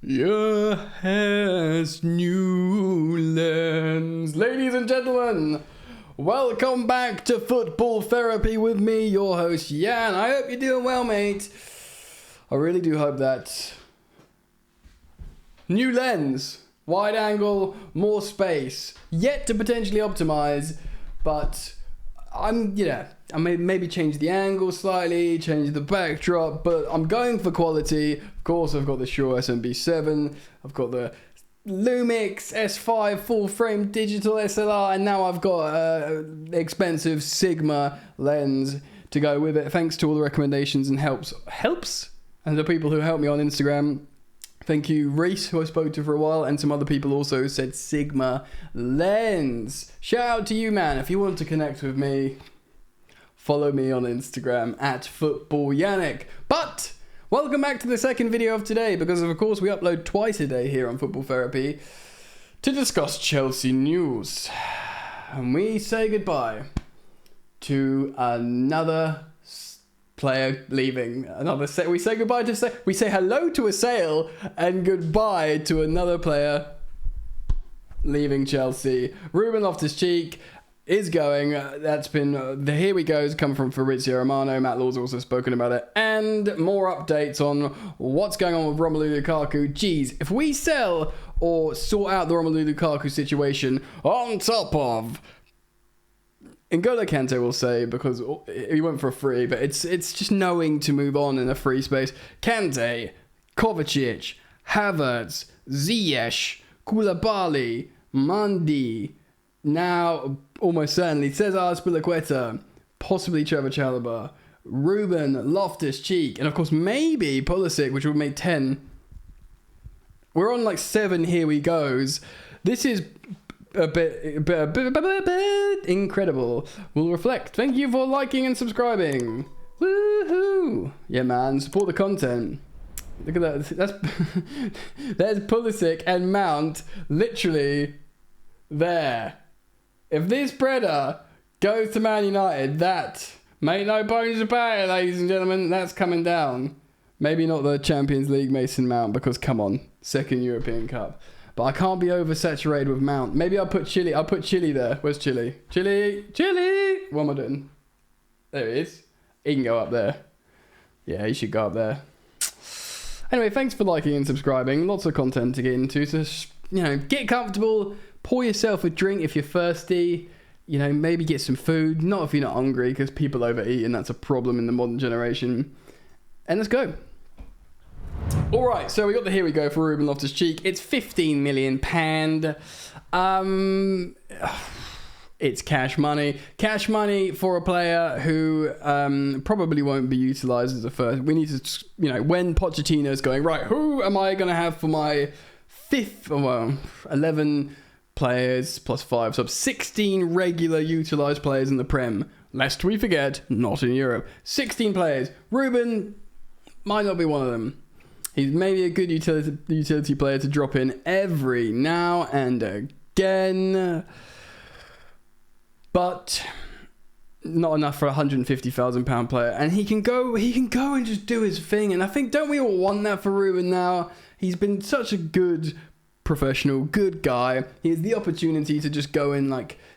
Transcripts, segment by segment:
Your hair's new lens. Ladies and gentlemen, welcome back to Football Therapy with me, your host, Jan. I hope you're doing well, mate. I really do hope that. New lens, wide angle, more space, yet to potentially optimize, but I may maybe change the angle slightly, change the backdrop, but I'm going for quality. Of course, I've got the Shure SMB7, I've got the Lumix S5 full frame digital SLR, and now I've got the expensive Sigma lens to go with it. Thanks to all the recommendations and helps, and the people who helped me on Instagram. Thank you, Reese, who I spoke to for a while, and some other people also said Sigma lens. Shout out to you, man. If you want to connect with me, follow me on Instagram at FootballYannick. But welcome back to the second video of today, because of course we upload twice a day here on Football Therapy to discuss Chelsea news. And we say goodbye to another player leaving. We say goodbye to we say hello to a sale and goodbye to another player leaving Chelsea. Ruben Loftus-Cheek is going. That's been the here we go's come from Fabrizio Romano. Matt Law's also spoken about it, and more updates on what's going on with Romelu Lukaku. Geez, if we sell or sort out the Romelu Lukaku situation on top of N'Golo Kante, will say, because he went for a free, but it's just knowing to move on in a free space. Kante, Kovacic, Havertz, Ziyech, Koulibaly, Mandi, now almost certainly Cesar Azpilicueta, possibly Trevor Chalobah, Ruben Loftus-Cheek, and of course maybe Pulisic, which would make 10. We're on like 7 here we goes. This is a bit incredible. We'll reflect. Thank you for liking and subscribing. Woohoo! Yeah, man, support the content. Look at that. That's there's Pulisic and Mount literally there. If this Preda goes to Man United, that make no bones about it, ladies and gentlemen, that's coming down. Maybe not the Champions League Mason Mount, because come on, second European Cup. But I can't be oversaturated with Mount. Maybe I'll put Chile. I'll put Chile there. Where's Chile? Chile! What am I doing? There he is. He can go up there. Yeah, he should go up there. Anyway, thanks for liking and subscribing. Lots of content to get into. So, get comfortable. Pour yourself a drink if you're thirsty. Maybe get some food. Not if you're not hungry, because people overeat, and that's a problem in the modern generation. And let's go. Alright, so we got the here we go for Ruben Loftus-Cheek. It's £15 million. It's cash money. Cash money for a player who probably won't be utilised as a first. We need to, when Pochettino's going, right, who am I going to have for my 11 players plus 5 subs, 16 regular utilised players in the Prem. Lest we forget, not in Europe. 16 players. Ruben might not be one of them. He's maybe a good utility player to drop in every now and again, but not enough for a £150,000 player. And he can go and just do his thing. And I think, don't we all want that for Ruben now? He's been such a good professional, good guy. He has the opportunity to just go and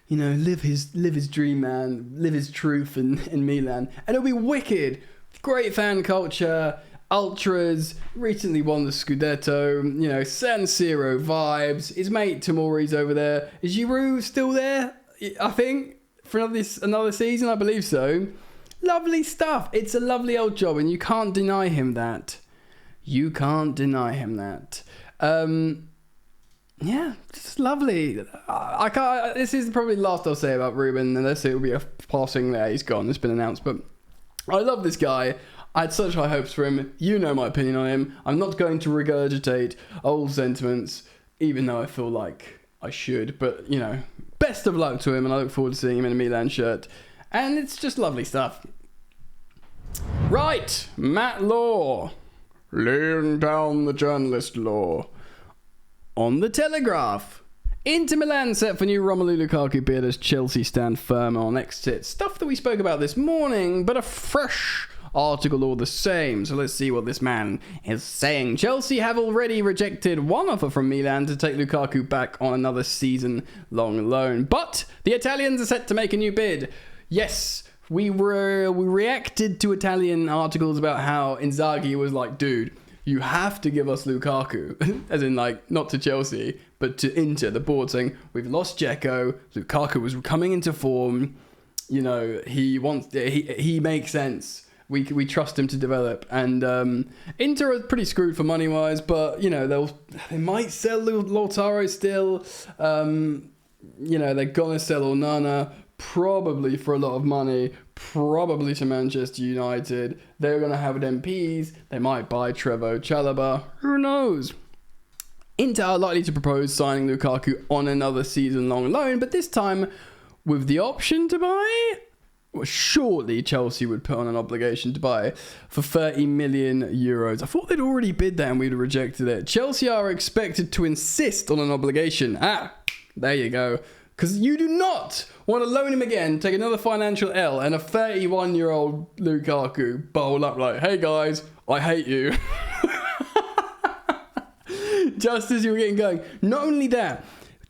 live his dream, man, live his truth in Milan, and it'll be wicked. Great fan culture. Ultras, recently won the Scudetto, San Siro vibes. His mate Tomori's over there. Is Giroud still there? I think, for another season, I believe so. Lovely stuff. It's a lovely old job, and you can't deny him that. Yeah, just lovely. This is probably the last I'll say about Ruben, unless it will be a passing there. He's gone, it's been announced, but I love this guy. I had such high hopes for him. You know my opinion on him. I'm not going to regurgitate old sentiments, even though I feel like I should. But, best of luck to him, and I look forward to seeing him in a Milan shirt. And it's just lovely stuff. Right, Matt Law. Laying down the journalist law. On the Telegraph. Inter Milan set for new Romelu Lukaku bid as Chelsea stand firm on exit. Stuff that we spoke about this morning, but a fresh article all the same. So let's see what this man is saying. Chelsea have already rejected one offer from Milan to take Lukaku back on another season-long loan. But the Italians are set to make a new bid. Yes, we reacted to Italian articles about how Inzaghi was like, dude, you have to give us Lukaku. As in, like, not to Chelsea, but to Inter, the board, saying, we've lost Dzeko, Lukaku was coming into form, you know, he makes sense. We trust him to develop. And Inter are pretty screwed for money-wise, but, you know, they might sell Lautaro still. You know, they're going to sell Onana, probably for a lot of money, probably to Manchester United. They're going to have MPs. They might buy Trevoh Chalobah. Who knows? Inter are likely to propose signing Lukaku on another season-long loan, but this time with the option to buy? Well, surely Chelsea would put on an obligation to buy for 30 million euros. I thought they'd already bid that and we'd have rejected it. Chelsea are expected to insist on an obligation. There you go. Because you do not want to loan him again, take another financial L, and a 31-year-old Lukaku bowl up like, hey guys, I hate you. Just as you were getting going. Not only that,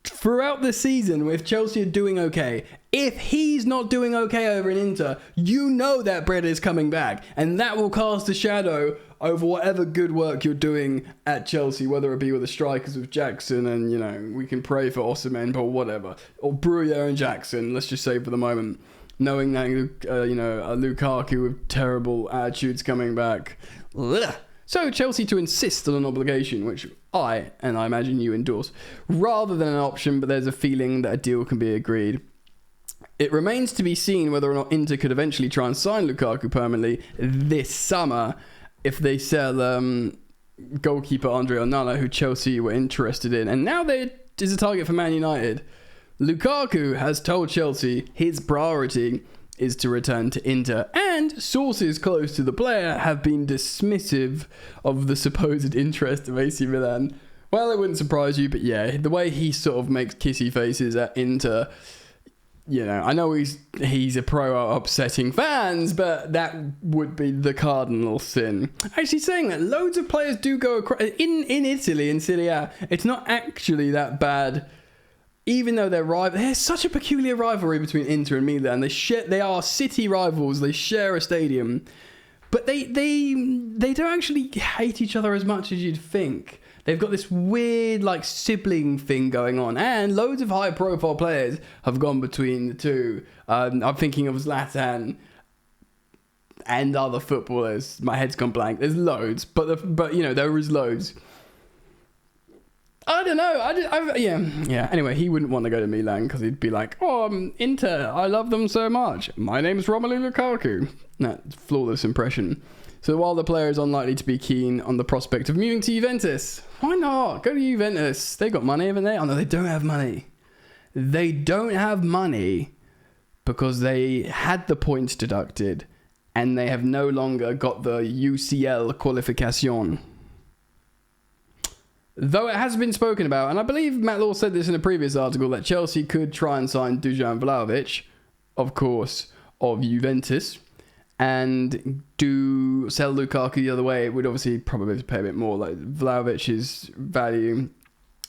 throughout the season, if Chelsea are doing okay, if he's not doing okay over in Inter, you know that bread is coming back. And that will cast a shadow over whatever good work you're doing at Chelsea, whether it be with the strikers with Jackson and, you know, we can pray for Osimhen, but whatever. Or Bruyere and Jackson, let's just say for the moment. Knowing that, you know, a Lukaku with terrible attitudes coming back. Ugh. So Chelsea to insist on an obligation, which I imagine you endorse, rather than an option, but there's a feeling that a deal can be agreed. It remains to be seen whether or not Inter could eventually try and sign Lukaku permanently this summer if they sell goalkeeper Andre Onana, who Chelsea were interested in. And now there is a target for Man United. Lukaku has told Chelsea his priority is to return to Inter, and sources close to the player have been dismissive of the supposed interest of AC Milan. Well, it wouldn't surprise you, but yeah, the way he sort of makes kissy faces at Inter, you know, I know he's a pro at upsetting fans, but that would be the cardinal sin. Actually, saying that, loads of players do go across in Italy, in Serie A. It's not actually that bad. Even though there's such a peculiar rivalry between Inter and Milan. They are city rivals. They share a stadium, but they don't actually hate each other as much as you'd think. They've got this weird like sibling thing going on, and loads of high-profile players have gone between the two. I'm thinking of Zlatan and other footballers. My head's gone blank. There's loads, but you know there is loads. I don't know. Yeah. Anyway, he wouldn't want to go to Milan because he'd be like, "Oh, Inter, I love them so much. My name's Romelu Lukaku." That's flawless impression. So while the player is unlikely to be keen on the prospect of moving to Juventus, why not? Go to Juventus. They got money, haven't they? Oh no, they don't have money. They don't have money because they had the points deducted and they have no longer got the UCL qualification. Though it has been spoken about, and I believe Matt Law said this in a previous article, that Chelsea could try and sign Dusan Vlahovic, of course, of Juventus, and sell Lukaku the other way. It would obviously probably pay a bit more. Like Vlahovic's value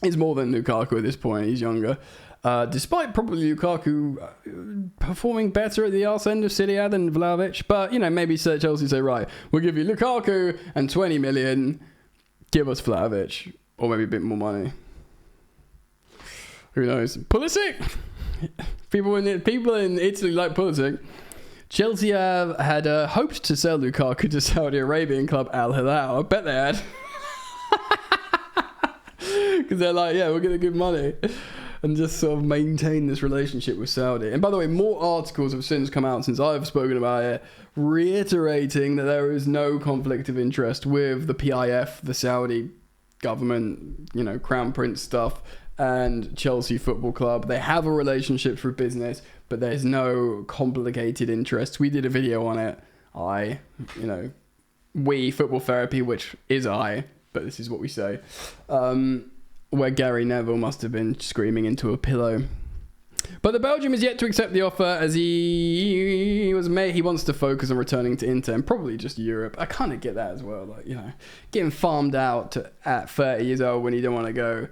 is more than Lukaku at this point. He's younger. Despite probably Lukaku performing better at the arse end of Serie A than Vlahovic. But, you know, maybe Chelsea say, right, we'll give you Lukaku and 20 million. Give us Vlahovic. Or maybe a bit more money. Who knows? Pulisic? People in Italy like Pulisic. Chelsea had hoped to sell Lukaku to Saudi Arabian club Al Hilal. I bet they had. Because they're like, yeah, we're going to give money. And just sort of maintain this relationship with Saudi. And by the way, more articles have since come out since I've spoken about it, reiterating that there is no conflict of interest with the PIF, the Saudi government, you know, Crown Prince stuff, and Chelsea Football Club. They have a relationship through business, but there's no complicated interest. We did a video on it. We Football Therapy, which is but this is what we say. Where Gary Neville must have been screaming into a pillow. But the Belgium is yet to accept the offer, as he wants to focus on returning to Inter and probably just Europe. I kind of get that as well. Like, you know, getting farmed out at 30 years old when you don't want to go.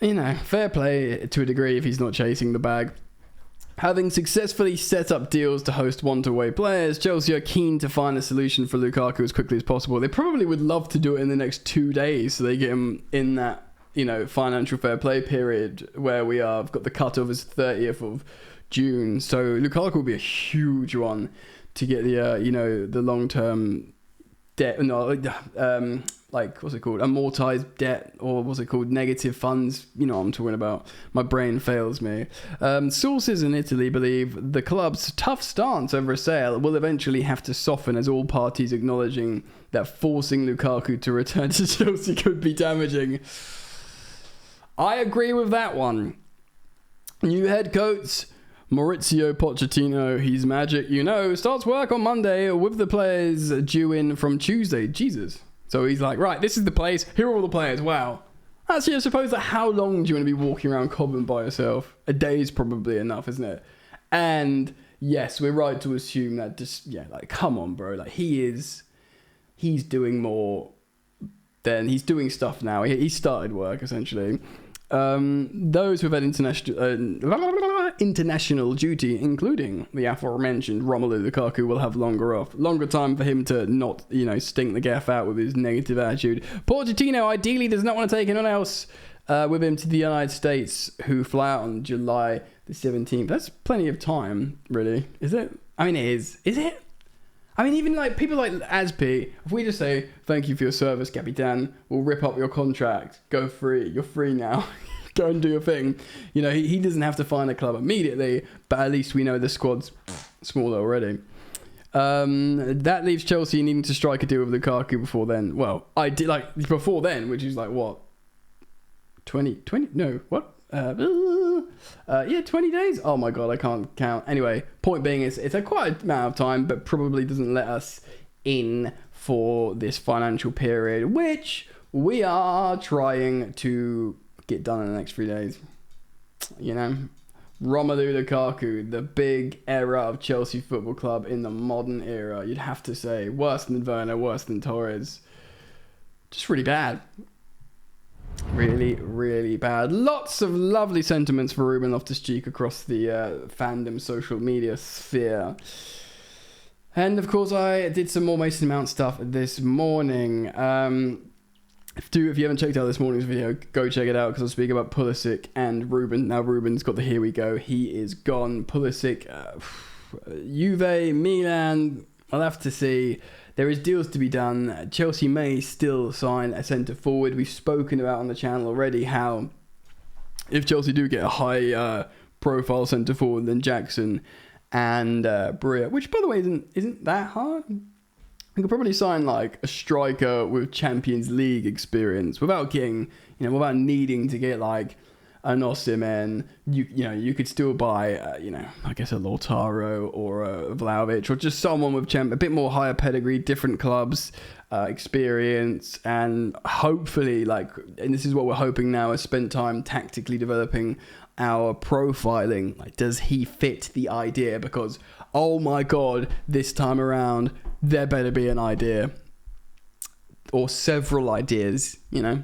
You know, fair play to a degree if he's not chasing the bag. Having successfully set up deals to host one-to-away players, Chelsea are keen to find a solution for Lukaku as quickly as possible. They probably would love to do it in the next 2 days so they get him in that, you know, financial fair play period where we are. I've got the cutoff as 30th of June. So Lukaku will be a huge one to get the, you know, the long-term debt, like, what's it called? Amortized debt, or what's it called? Negative funds. You know what I'm talking about. My brain fails me. Sources in Italy believe the club's tough stance over a sale will eventually have to soften, as all parties acknowledging that forcing Lukaku to return to Chelsea could be damaging. I agree with that one. New head coach Maurizio Pochettino, he's magic, you know, starts work on Monday with the players due in from Tuesday. Jesus. So he's like, right, this is the place. Here are all the players. Wow. Actually, I suppose that how long do you want to be walking around Cobham by yourself? A day is probably enough, isn't it? And yes, we're right to assume that just, yeah, like, come on, bro. Like, he's doing more than, he's doing stuff now. He started work, essentially. Those who've had international duty, including the aforementioned Romelu Lukaku, will have longer time for him to not, you know, stink the gaff out with his negative attitude. Pochettino ideally does not want to take anyone else with him to the United States, who fly out on July the 17th. That's plenty of time, really. Is it? I mean, it is. Is it? I mean, even like people like Aspi, if we just say, thank you for your service, Capitan, we'll rip up your contract, go free, you're free now, go and do your thing. You know, he doesn't have to find a club immediately, but at least we know the squad's smaller already. That leaves Chelsea needing to strike a deal with Lukaku before then. Well, I did like before then, which is like what? 20? No, what? 20 days. Oh my god, I can't count. Anyway, point being is it's a quite amount of time, but probably doesn't let us in for this financial period, which we are trying to get done in the next 3 days. You know, Romelu Lukaku, the big era of Chelsea Football Club in the modern era. You'd have to say worse than Werner, worse than Torres. Just really bad. Really, really bad. Lots of lovely sentiments for Ruben Loftus-Cheek across the fandom social media sphere. And of course, I did some more Mason Mount stuff this morning. If you haven't checked out this morning's video, go check it out, because I'll speak about Pulisic and Ruben. Now Ruben's got the here we go. He is gone. Pulisic, Juve, Milan, I'll have to see. There is deals to be done. Chelsea may still sign a centre forward. We've spoken about on the channel already how if Chelsea do get a high profile centre forward, then Jackson and Bria, which by the way isn't that hard. We could probably sign like a striker with Champions League experience without getting, you know, without needing to get like an Osimhen. You could still buy, I guess a Lautaro or a Vlahovic, or just someone with a bit more higher pedigree, different clubs, experience, and hopefully, and this is what we're hoping now, is spend time tactically developing our profiling. Like, does he fit the idea? Because, oh my God, this time around, there better be an idea. Or several ideas, you know.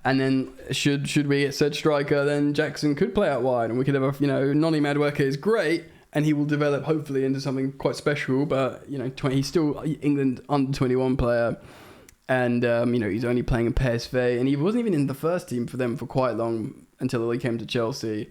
And then should we get said striker, then Jackson could play out wide, and we could have Noni Madueke is great, and he will develop hopefully into something quite special. But he's still England under 21 player, and he's only playing in PSV, and he wasn't even in the first team for them for quite long until he came to Chelsea.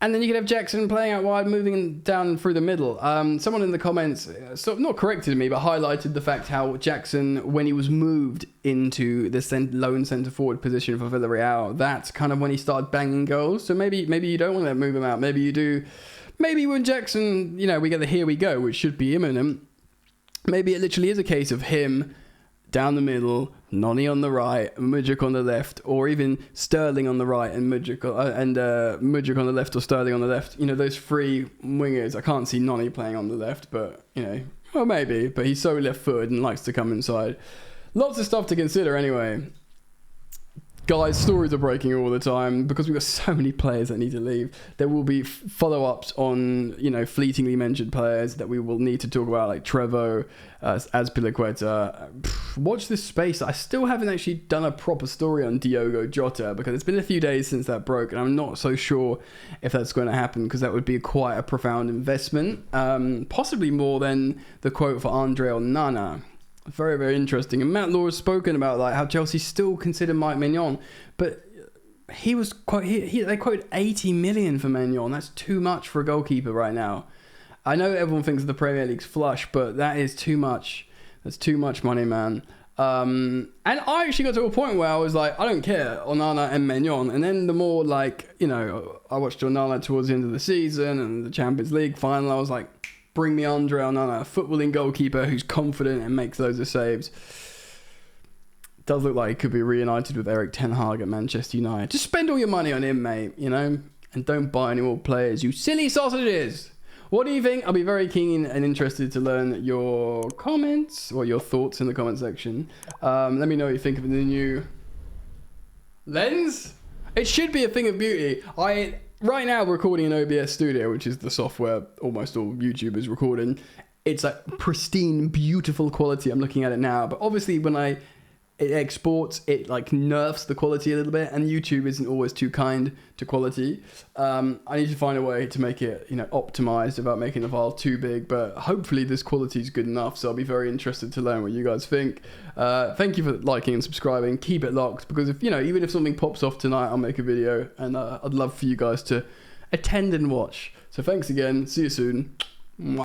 And then you could have Jackson playing out wide, moving down through the middle. Someone in the comments, not corrected me, but highlighted the fact how Jackson, when he was moved into the lone centre-forward position for Villarreal, that's kind of when he started banging goals. So maybe you don't want to move him out. Maybe you do. Maybe when Jackson, we get the here we go, which should be imminent. Maybe it literally is a case of him down the middle, Noni on the right, Mudryk on the left, or even Sterling on the right and Mudryk on the left, or Sterling on the left. Those three wingers. I can't see Noni playing on the left, but well, maybe. But he's so left-footed and likes to come inside. Lots of stuff to consider anyway. Guys, stories are breaking all the time because we've got so many players that need to leave. There will be follow-ups on, fleetingly mentioned players that we will need to talk about, like Trevo, Azpilicueta. Watch this space. I still haven't actually done a proper story on Diogo Jota because it's been a few days since that broke, and I'm not so sure if that's going to happen because that would be quite a profound investment, possibly more than the quote for Andre Onana. Very, very interesting. And Matt Law has spoken about like how Chelsea still consider Mike Maignan, but they quoted 80 million for Maignan. That's too much for a goalkeeper right now. I know everyone thinks the Premier League's flush, but that is too much. That's too much money, man. And I actually got to a point where I was like, I don't care, Onana and Maignan. And then the more I watched Onana towards the end of the season and the Champions League final, I was like, bring me Andre Onana, a footballing goalkeeper who's confident and makes loads of saves. Does look like he could be reunited with Eric Ten Hag at Manchester United. Just spend all your money on him, mate, and don't buy any more players, you silly sausages. What do you think? I'll be very keen and interested to learn your comments or your thoughts in the comment section. Let me know what you think of the new lens. It should be a thing of beauty. Right now, we're recording in OBS Studio, which is the software almost all YouTubers record in. It's like pristine, beautiful quality. I'm looking at it now. But obviously, when it exports, it like nerfs the quality a little bit. And YouTube isn't always too kind to quality. I need to find a way to make it, optimized without making the file too big. But hopefully this quality is good enough. So I'll be very interested to learn what you guys think. Thank you for liking and subscribing. Keep it locked because even if something pops off tonight, I'll make a video. And I'd love for you guys to attend and watch. So thanks again. See you soon.